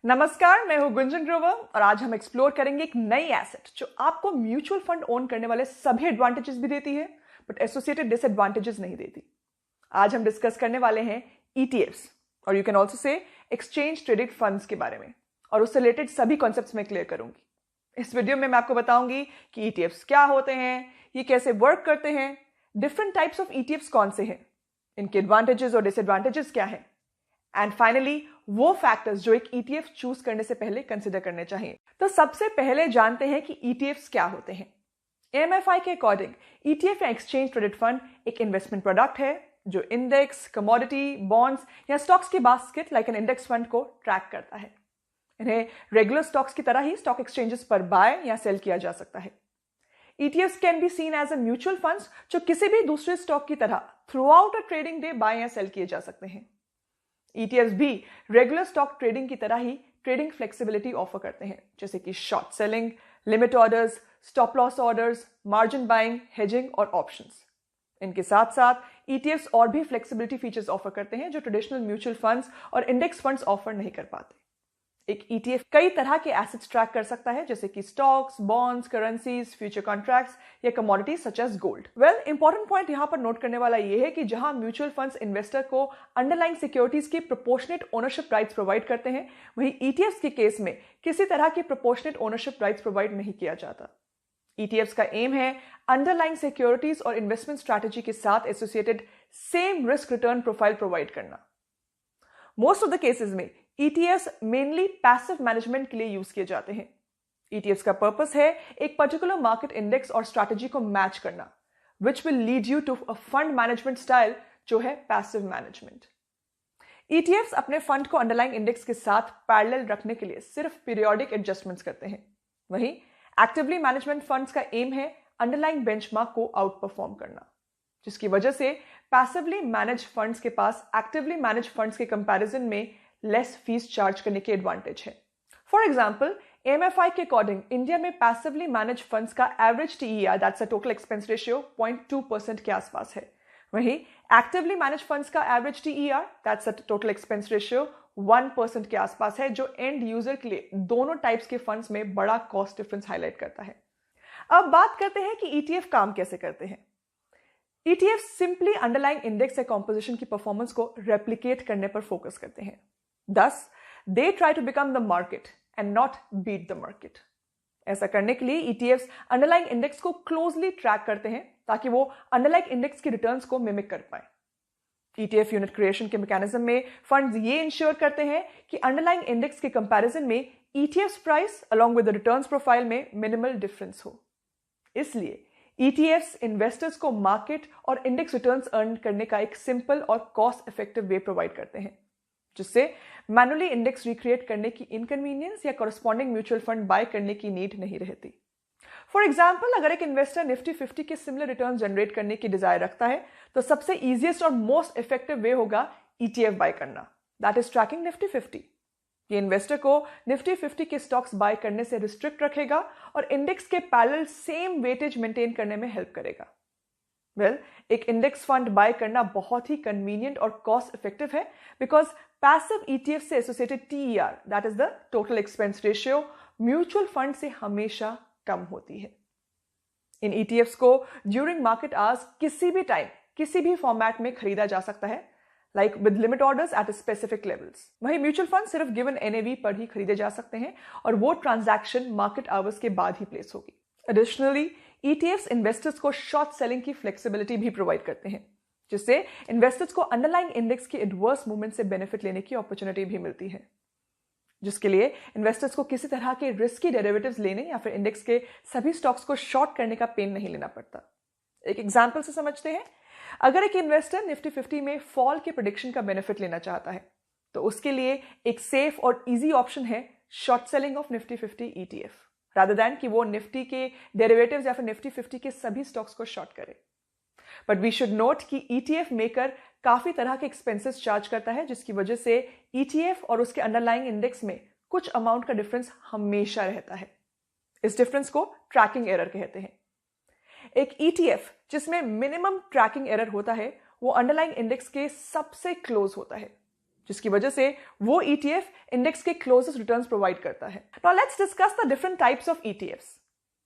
नमस्कार, मैं हूं गुंजन ग्रोवर और आज हम एक्सप्लोर करेंगे एक नई एसेट जो आपको म्यूचुअल फंड ओन करने वाले सभी एडवांटेजेस भी देती है बट एसोसिएटेड डिसएडवांटेजेस नहीं देती। आज हम डिस्कस करने वाले हैं ईटीएफ्स और you can also say exchange traded funds के बारे में और उससे रिलेटेड सभी कॉन्सेप्ट्स मैं क्लियर करूंगी। इस वीडियो में मैं आपको बताऊंगी कि ईटीएफ्स क्या होते हैं, ये कैसे वर्क करते हैं, डिफरेंट टाइप्स ऑफ ईटीएफ्स कौन से हैं, इनके एडवांटेजेस और डिसएडवांटेजेस क्या हैं, एंड फाइनली वो फैक्टर्स जो एक ईटीएफ चूज करने से पहले कंसिडर करने चाहिए। तो सबसे पहले जानते हैं कि ईटीएफ्स क्या होते हैं। एएमएफआई के अकॉर्डिंग ईटीएफ या एक्सचेंज ट्रेडेड फंड एक इन्वेस्टमेंट प्रोडक्ट है जो इंडेक्स, कमोडिटी, बॉन्ड्स या स्टॉक्स की basket like an index fund को ट्रैक करता है। इन्हें रेगुलर स्टॉक्स की तरह ही स्टॉक एक्सचेंजेस पर बाय या सेल किया जा सकता है। ETFs can be seen as a mutual funds जो किसी भी दूसरे स्टॉक की तरह throughout a trading day buy या सेल किए जा सकते हैं। ETFs भी रेगुलर स्टॉक ट्रेडिंग की तरह ही ट्रेडिंग फ्लेक्सिबिलिटी ऑफर करते हैं, जैसे कि short selling, limit orders, stop loss orders, margin buying, hedging और ऑप्शंस। इनके साथ साथ ETFs और भी फ्लेक्सिबिलिटी फीचर्स ऑफर करते हैं जो ट्रेडिशनल म्यूचुअल फंड्स और इंडेक्स फंड्स ऑफर नहीं कर पाते। एक ETF कई तरह के एसेट्स ट्रैक कर सकता है, जैसे कि stocks, bonds, currencies, future contracts या commodities such as gold. Important point यहां पर नोट करने वाला यह है कि जहां म्यूचुअल फंड्स इन्वेस्टर को अंडरलाइंग सिक्योरिटीज की प्रोपोर्शनेट ओनरशिप राइट्स प्रोवाइड करते हैं, वहीं ETFs के केस में किसी तरह की प्रोपोर्शनेट ओनरशिप राइट्स प्रोवाइड नहीं किया जाता। ETFs का एम है अंडरलाइंग सिक्योरिटीज और इन्वेस्टमेंट स्ट्रैटेजी के साथ associated same risk return profile provide करना। मोस्ट ऑफ द केसेस में ETFs मेनली पैसिव मैनेजमेंट के लिए यूज किए जाते हैं। ETFs का पर्पस है एक पर्टिकुलर मार्केट इंडेक्स और स्ट्रैटेजी को मैच करना, which will lead you to a fund management style जो है पैसिव मैनेजमेंट। ETFs अपने फंड को अंडरलाइंग इंडेक्स के साथ पैरेलल रखने के लिए सिर्फ पीरियोडिक एडजस्टमेंट्स करते हैं। वहीं एक्टिवली मैनेजमेंट फंड्स का एम है अंडरलाइंग बेंचमार्क को आउट परफॉर्म करना, जिसकी वजह से पैसिवली मैनेज फंड्स के पास एक्टिवली मैनेज फंड्स के कंपैरिजन में लेस फीस चार्ज करने के एडवांटेज है। फॉर एग्जाम्पल, एएमएफआई के अकॉर्डिंग इंडिया में पैसिवली मैनेज फंड्स का average TER that's a total expense ratio 0.2% के आसपास है। वहीं एक्टिवली मैनेज फंड्स का average TER that's a total expense ratio 1% के आसपास है, जो एंड यूजर के लिए दोनों टाइप्स के फंड्स में बड़ा कॉस्ट डिफरेंस हाईलाइट करता है। अब बात करते हैं कि ETF काम कैसे करते हैं। ETF सिंपली अंडरलाइंग इंडेक्स या कॉम्पोजिशन की परफॉर्मेंस को रेप्लिकेट करने पर फोकस करते हैं। Thus, they try to become the market and not beat the market. ऐसा करने के लिए ETFs अंडरलाइंग इंडेक्स को क्लोजली ट्रैक करते हैं ताकि वो अंडरलाइंग इंडेक्स की रिटर्न्स को मिमिक कर पाए। ETF यूनिट क्रिएशन के मैकेनिज्म में फंड्स ये इंश्योर करते हैं कि अंडरलाइंग इंडेक्स के कंपैरिजन में ETFs price along with the returns profile में मिनिमल डिफरेंस हो। इसलिए ETFs इन्वेस्टर्स को मार्केट और इंडेक्स रिटर्न्स अर्न करने का एक सिंपल और कॉस्ट इफेक्टिव वे प्रोवाइड करते हैं, जिससे मैनुअली इंडेक्स रिक्रिएट करने की इनकन्वीनियंस या कॉरस्पॉन्डिंग म्यूचुअल फंड बाय करने की नीड नहीं रहती। फॉर एग्जाम्पल, अगर एक इन्वेस्टर निफ्टी 50 के सिमिलर रिटर्न जनरेट करने की डिजायर रखता है तो सबसे इजीएस्ट और मोस्ट इफेक्टिव वे होगा ETF बाय करना, दैट इज ट्रैकिंग निफ्टी 50। ये इन्वेस्टर को निफ्टी 50 के स्टॉक्स बाय करने से रिस्ट्रिक्ट रखेगा और इंडेक्स के पैरेलल सेम वेटेज मेंटेन करने में हेल्प करेगा। एक इंडेक्स फंड बाय करना बहुत ही कन्वीनियंट और कॉस्ट इफेक्टिव है बिकॉज पैसिव ETF से associated TER that is the total expense ratio mutual fund से हमेशा कम होती है। इन ETFs को ड्यूरिंग मार्केट आवर्स किसी भी टाइम किसी भी फॉर्मेट में खरीदा जा सकता है, like with limit orders at specific levels. वहीं म्यूचुअल फंड सिर्फ गिवन NAV पर ही खरीदे जा सकते हैं और वो ट्रांजैक्शन मार्केट आवर्स के बाद ही प्लेस होगी। एडिशनली ETFs इन्वेस्टर्स को शॉर्ट सेलिंग की फ्लेक्सिबिलिटी भी प्रोवाइड करते हैं, जिससे इन्वेस्टर्स को अंडरलाइंग इंडेक्स की एडवर्स मूवमेंट से बेनिफिट लेने की अपॉर्चुनिटी भी मिलती है, जिसके लिए इन्वेस्टर्स को किसी तरह के रिस्की डेरिवेटिव्स लेने या फिर इंडेक्स के सभी स्टॉक्स को शॉर्ट करने का पेन नहीं लेना पड़ता। एक एग्जांपल से समझते हैं, अगर एक इन्वेस्टर निफ्टी 50 में फॉल के प्रेडिक्शन का बेनिफिट लेना चाहता है तो उसके लिए एक सेफ और इजी ऑप्शन है short selling of Nifty 50 ETF, rather than कि वो निफ्टी के डेरिवेटिव्स या फिर निफ्टी 50 के सभी स्टॉक्स को शॉर्ट करे। बट वी शुड नोट कि ETF मेकर काफी तरह के एक्सपेंसेस चार्ज करता है, जिसकी वजह से ETF और उसके अंडरलाइंग इंडेक्स में कुछ अमाउंट का डिफरेंस हमेशा रहता है। इस डिफरेंस को ट्रैकिंग एरर कहते हैं। एक ETF जिसमें मिनिमम ट्रैकिंग एरर होता है वो अंडरलाइंग इंडेक्स के सबसे क्लोज होता है, जिसकी वजह से वो ETF इंडेक्स के क्लोजेस्ट रिटर्न्स प्रोवाइड करता है। Now let's discuss the different types of ETFs।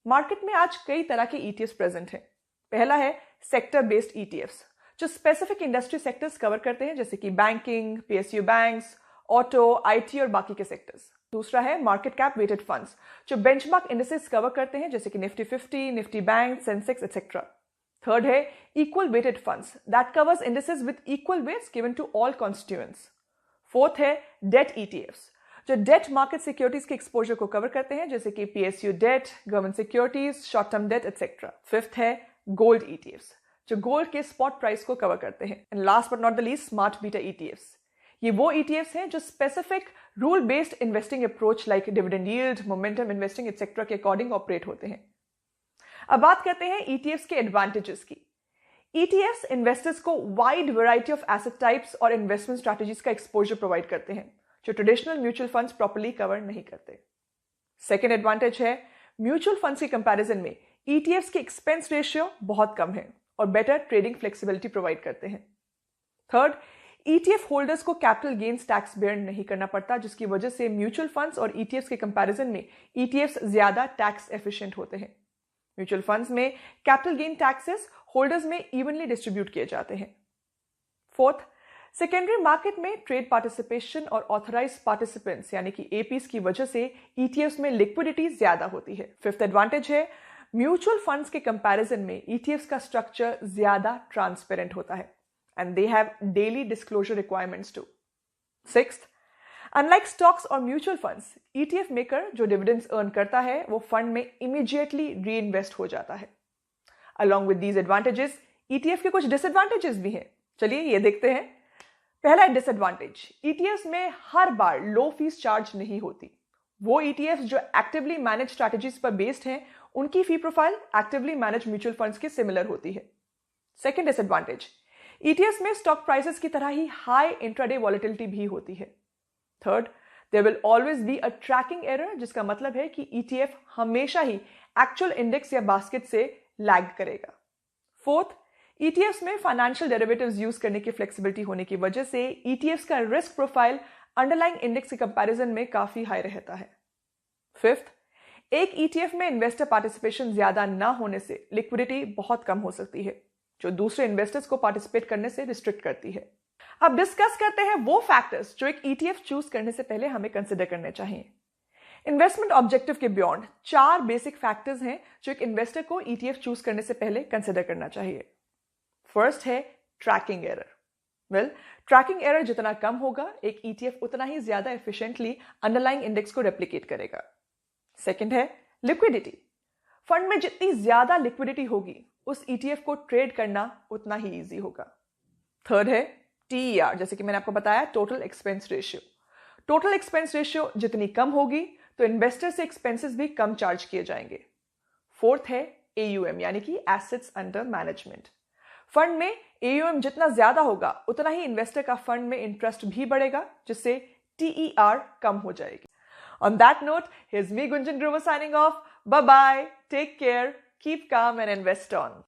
Market में आज कई तरह के ETFs प्रेजेंट हैं। पहला है सेक्टर बेस्ड ETFs, जो स्पेसिफिक इंडस्ट्री सेक्टर्स कवर करते हैं, जैसे कि banking, PSU banks, auto, IT और बाकी के सेक्टर्स। दूसरा है मार्केट कैप वेटेड फंड्स, जो बेंचमार्क इंडेसेस कवर करते हैं, जैसे कि Nifty 50, Nifty bank, Sensex etcetera. Third है equal weighted funds that covers indices with equal weights given to all constituents. Fourth है डेट ETFs, जो डेट मार्केट सिक्योरिटीज के एक्सपोजर को कवर करते हैं, जैसे कि PSU debt, government securities, short term debt etcetera. Fifth है गोल्ड ETFs, जो गोल्ड के स्पॉट प्राइस को कवर करते हैं। And last but not the least, smart beta ETFs। ये वो ETFs हैं जो specific rule based investing approach like dividend yield, momentum investing etcetera के अकॉर्डिंग ऑपरेट होते हैं। अब बात करते हैं ETFs के एडवांटेजेस की। ETFs इन्वेस्टर्स को wide variety of asset types और इन्वेस्टमेंट स्ट्रैटेजीज का एक्सपोजर प्रोवाइड करते हैं, जो traditional mutual funds properly cover नहीं करते। सेकेंड एडवांटेज है म्यूचुअल फंड्स के कंपैरिजन में ETFs की एक्सपेंस रेशियो बहुत कम है और बेटर ट्रेडिंग फ्लेक्सिबिलिटी प्रोवाइड करते हैं। थर्ड, ETF होल्डर्स को कैपिटल गेन्स टैक्स बेयर नहीं करना पड़ता, जिसकी वजह से म्यूचुअल फंड्स और ETFs के कंपैरिजन में ETFs ज्यादा टैक्स एफिशिएंट होते हैं। म्यूचुअल फंड्स में कैपिटल गेन टैक्सेस होल्डर्स में इवनली डिस्ट्रीब्यूट किए जाते हैं। फोर्थ, सेकेंडरी मार्केट में ट्रेड पार्टिसिपेशन और ऑथराइज पार्टिसिपेंट्स यानी कि APs की वजह से ETFs में लिक्विडिटी ज्यादा होती है। फिफ्थ एडवांटेज है म्यूचुअल फंड्स के कंपैरिजन में ETFs का स्ट्रक्चर ज्यादा ट्रांसपेरेंट होता है and they have daily disclosure requirements too. Sixth, unlike stocks और mutual funds, ETF maker जो dividends earn करता है वो fund में immediately reinvest हो जाता है। Along with these advantages, ETF के कुछ disadvantages भी हैं। चलिए ये देखते हैं। पहला है disadvantage, ETFs में हर बार low fees charge नहीं होती। वो ETFs जो actively managed strategies पर based हैं, उनकी fee profile actively managed mutual funds के similar होती है। Second disadvantage, ETFs में स्टॉक प्राइसेस की तरह ही हाई इंट्राडे वॉलेटिलिटी भी होती है। Third, there will always be a tracking error, जिसका मतलब है कि ETF हमेशा ही एक्चुअल इंडेक्स या बास्केट से लैग करेगा। फोर्थ, ETFs में फाइनेंशियल डेरिवेटिव्स यूज करने की फ्लेक्सिबिलिटी होने की वजह से ETFs का रिस्क प्रोफाइल अंडरलाइंग इंडेक्स के कंपैरिजन में काफी हाई रहता है। फिफ्थ, एक ETF में इन्वेस्टर पार्टिसिपेशन ज्यादा ना होने से लिक्विडिटी बहुत कम हो सकती है, जो दूसरे इन्वेस्टर्स को पार्टिसिपेट करने से रिस्ट्रिक्ट करती है। अब डिस्कस करते हैं वो फैक्टर्स जो एक ETF चूज करने से पहले हमें कंसिडर करने चाहिए। इन्वेस्टमेंट ऑब्जेक्टिव के बियॉन्ड 4 बेसिक फैक्टर्स हैं जो एक इन्वेस्टर को ETF चूज करने से पहले कंसिडर करना चाहिए। फर्स्ट है ट्रैकिंग एरर। ट्रैकिंग एरर जितना कम होगा, एक ETF उतना ही ज्यादा एफिशिएंटली अंडरलाइंग इंडेक्स को रेप्लिकेट करेगा। सेकेंड है लिक्विडिटी। फंड में जितनी ज्यादा लिक्विडिटी होगी, उस ETF को ट्रेड करना उतना ही इजी होगा। थर्ड है TER, जैसे कि मैंने आपको बताया, total expense ratio. Total expense ratio जितनी कम होगी तो इन्वेस्टर से एक्सपेंसेस भी कम चार्ज किए जाएंगे। फोर्थ है AUM, यानी कि एसेट्स अंडर मैनेजमेंट। फंड में AUM जितना ज्यादा होगा, उतना ही इन्वेस्टर का फंड में इंटरेस्ट भी बढ़ेगा, जिससे TER कम हो जाएगी। On that note, here's me Gunjan Grover signing off. Bye bye, take care, keep calm and invest on.